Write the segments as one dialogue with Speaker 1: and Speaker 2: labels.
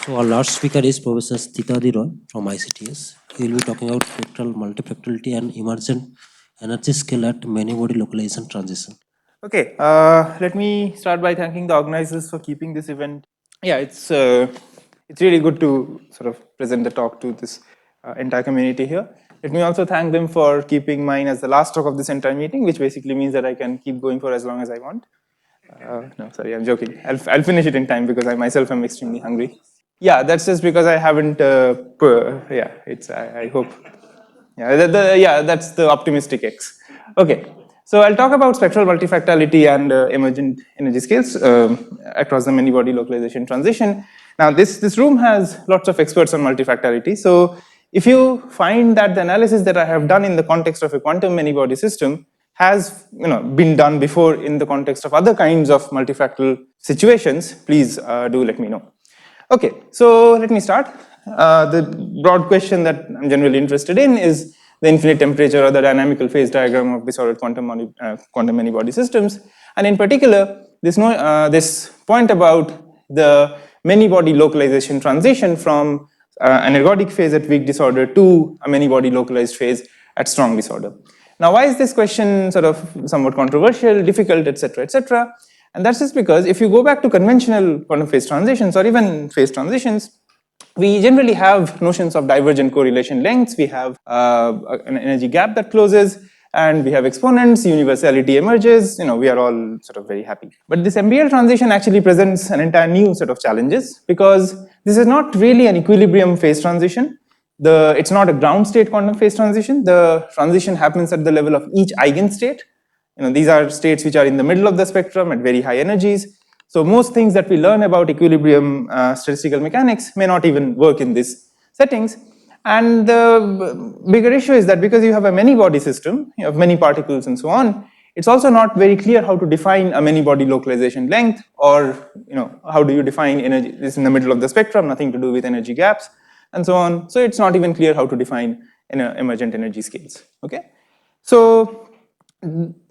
Speaker 1: So our last speaker is Professor Sthitadhi from ICTS. He will be talking about spectral multifractality and emergent energy scale at many body localization transition.
Speaker 2: Okay, let me start by thanking the organizers for keeping this event. Yeah, it's really good to sort of present the talk to this entire community here. Let me also thank them for keeping mine as the last talk of this entire meeting, which basically means that I can keep going for as long as I want. No, sorry, I'm joking. I'll finish it in time because I myself am extremely hungry. Yeah, that's just because I haven't. Yeah, it's. I hope. Yeah, that's the optimistic X. Okay, so I'll talk about spectral multifractality and emergent energy scales across the many body localization transition. Now, this room has lots of experts on multifractality. So, if you find that the analysis that I have done in the context of a quantum many body system has been done before in the context of other kinds of multifractal situations, please do let me know. Okay, so let me start. The broad question that I'm generally interested in is the infinite temperature or the dynamical phase diagram of disordered quantum many body systems, and in particular, this point about the many body localization transition from an ergodic phase at weak disorder to a many body localized phase at strong disorder. Now, why is this question sort of somewhat controversial, difficult, etc., etc.? And that's just because if you go back to conventional quantum phase transitions or even phase transitions, we generally have notions of divergent correlation lengths. We have an energy gap that closes, and we have exponents. Universality emerges. We are all sort of very happy. But this MBL transition actually presents an entire new set of challenges because this is not really an equilibrium phase transition. It's not a ground state quantum phase transition. The transition happens at the level of each eigenstate. These are states which are in the middle of the spectrum at very high energies. So most things that we learn about equilibrium statistical mechanics may not even work in these settings. And the bigger issue is that because you have a many body system, you have many particles and so on, it's also not very clear how to define a many body localization length, or how do you define energy. This is in the middle of the spectrum, nothing to do with energy gaps and so on. So it's not even clear how to define emergent energy scales. Okay, so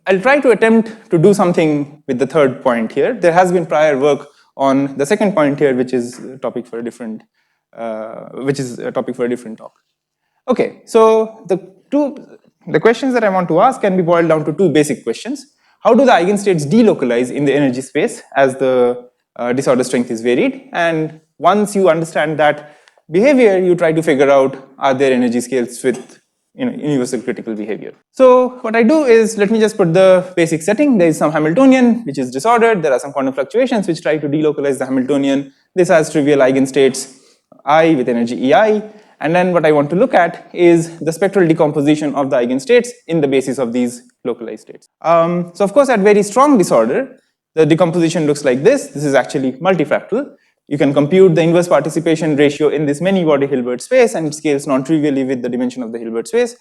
Speaker 2: I'll try to attempt to do something with the third point here. There has been prior work on the second point here, which is a topic for a different, talk. Okay, so the questions that I want to ask can be boiled down to two basic questions. How do the eigenstates delocalize in the energy space as the disorder strength is varied? And once you understand that behavior, you try to figure out, are there energy scales with universal critical behavior. So what I do is, let me just put the basic setting. There is some Hamiltonian which is disordered. There are some quantum fluctuations which try to delocalize the Hamiltonian. This has trivial eigenstates I with energy EI. And then what I want to look at is the spectral decomposition of the eigenstates in the basis of these localized states. So of course, at very strong disorder, the decomposition looks like this. This is actually multifractal. You can compute the inverse participation ratio in this many body Hilbert space, and it scales non-trivially with the dimension of the Hilbert space.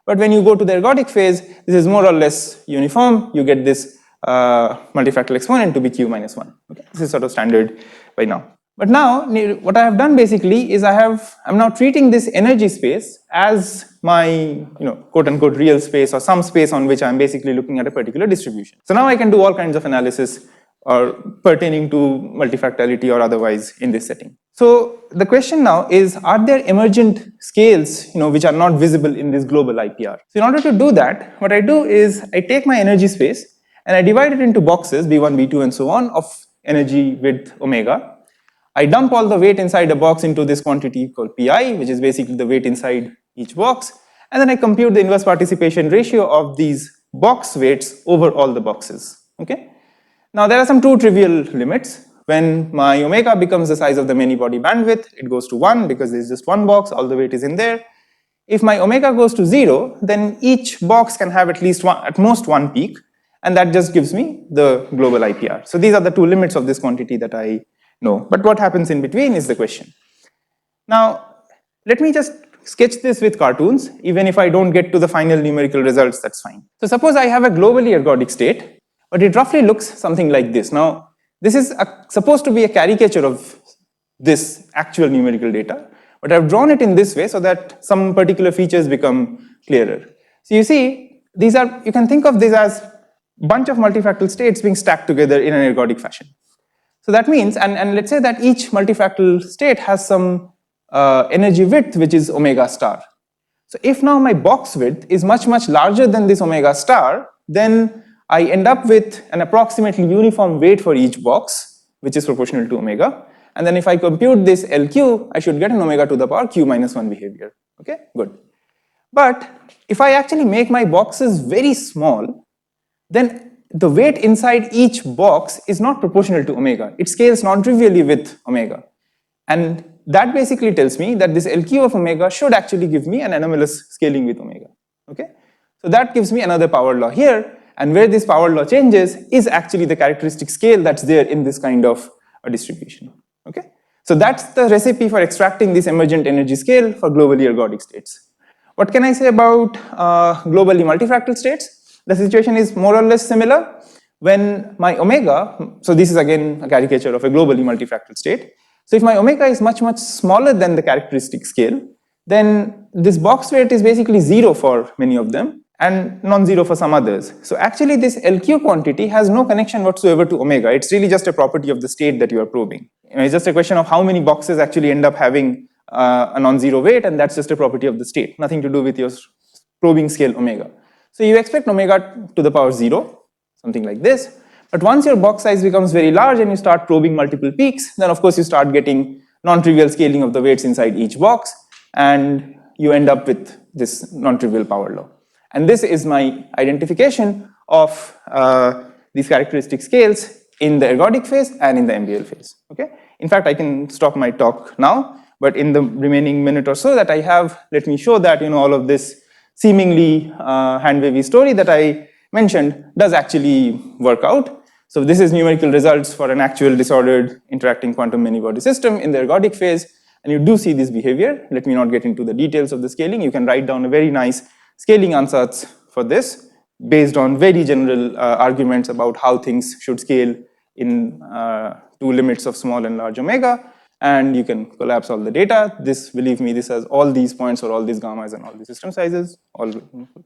Speaker 2: But when you go to the ergodic phase, this is more or less uniform. You get this multifractal exponent to be q minus 1. Okay, this is sort of standard by now. But now, what I have done basically is I'm now treating this energy space as my quote unquote real space, or some space on which I'm basically looking at a particular distribution. So now I can do all kinds of analysis or pertaining to multifractality or otherwise in this setting. So the question now is, are there emergent scales which are not visible in this global IPR? So in order to do that, what I do is I take my energy space and I divide it into boxes, B1, B2 and so on, of energy with omega. I dump all the weight inside a box into this quantity called Pi, which is basically the weight inside each box, and then I compute the inverse participation ratio of these box weights over all the boxes. Okay. Now there are some two trivial limits. When my omega becomes the size of the many body bandwidth, it goes to 1 because there's just one box, all the weight is in there. If my omega goes to 0, then each box can have at most one peak, and that just gives me the global IPR. So these are the two limits of this quantity that I know. But what happens in between is the question. Now, let me just sketch this with cartoons. Even if I don't get to the final numerical results, that's fine. So suppose I have a globally ergodic state, but it roughly looks something like this. Now, this is supposed to be a caricature of this actual numerical data, but I've drawn it in this way so that some particular features become clearer. So you see, you can think of this as a bunch of multifractal states being stacked together in an ergodic fashion. So that means, and let's say that each multifractal state has some energy width which is omega star. So if now my box width is much larger than this omega star, then I end up with an approximately uniform weight for each box, which is proportional to omega. And then if I compute this LQ, I should get an omega to the power q minus 1 behavior. Okay, good. But if I actually make my boxes very small, then the weight inside each box is not proportional to omega. It scales non-trivially with omega. And that basically tells me that this LQ of omega should actually give me an anomalous scaling with omega. Okay? So that gives me another power law here, and where this power law changes is actually the characteristic scale that's there in this kind of a distribution. Okay? So that's the recipe for extracting this emergent energy scale for globally ergodic states. What can I say about globally multifractal states? The situation is more or less similar. When my omega, so this is again a caricature of a globally multifractal state. So if my omega is much smaller than the characteristic scale, then this box weight is basically 0 for many of them and non-zero for some others. So actually this LQ quantity has no connection whatsoever to omega. It's really just a property of the state that you are probing. It's just a question of how many boxes actually end up having a non-zero weight, and that's just a property of the state, nothing to do with your probing scale omega. So you expect omega to the power 0, something like this. But once your box size becomes very large and you start probing multiple peaks, then of course you start getting non-trivial scaling of the weights inside each box, and you end up with this non-trivial power law. And this is my identification of these characteristic scales in the ergodic phase and in the MBL phase. Okay? In fact, I can stop my talk now, but in the remaining minute or so that I have, let me show that all of this seemingly hand-wavy story that I mentioned does actually work out. So this is numerical results for an actual disordered interacting quantum many-body system in the ergodic phase, and you do see this behavior. Let me not get into the details of the scaling. You can write down a very nice scaling ansatz for this based on very general arguments about how things should scale in two limits of small and large omega, and you can collapse all the data. This, believe me, this has all these points for all these gammas and all these system sizes, all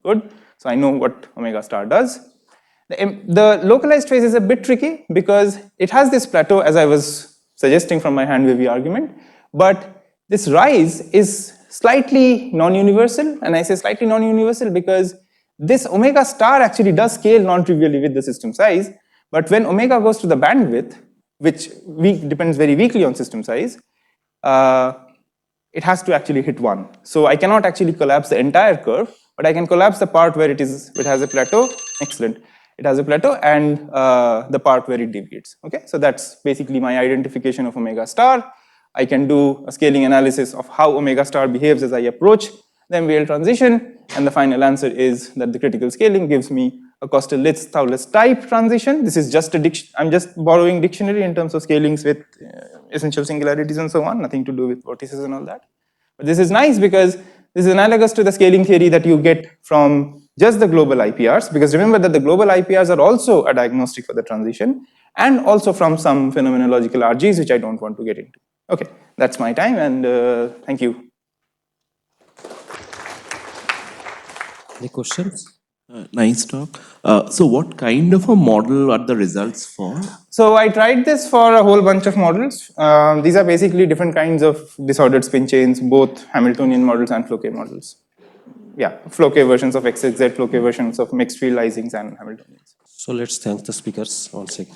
Speaker 2: good. So I know what omega star does. The localized phase is a bit tricky because it has this plateau, as I was suggesting from my hand-wavy argument, but this rise is slightly non-universal, and I say slightly non-universal because this omega star actually does scale non-trivially with the system size, but when omega goes to the bandwidth, which depends very weakly on system size, it has to actually hit 1. So I cannot actually collapse the entire curve, but I can collapse the part where it has a plateau. Excellent. It has a plateau, and the part where it deviates. Okay, so that's basically my identification of omega star. I can do a scaling analysis of how omega star behaves as I approach the MBL transition, and the final answer is that the critical scaling gives me a Kostel-Litz-Thouless type transition. This is just I'm just borrowing dictionary in terms of scalings with essential singularities and so on, nothing to do with vortices and all that. But this is nice because this is analogous to the scaling theory that you get from just the global IPRs, because remember that the global IPRs are also a diagnostic for the transition, and also from some phenomenological RGs, which I don't want to get into. Okay, that's my time, and thank you.
Speaker 1: Any questions?
Speaker 3: Nice talk. So what kind of a model are the results for?
Speaker 2: So I tried this for a whole bunch of models. These are basically different kinds of disordered spin chains, both Hamiltonian models and Floquet models. Yeah, Floquet versions of XXZ, Floquet versions of mixed field Isings and Hamiltonians.
Speaker 1: So let's thank the speakers once again.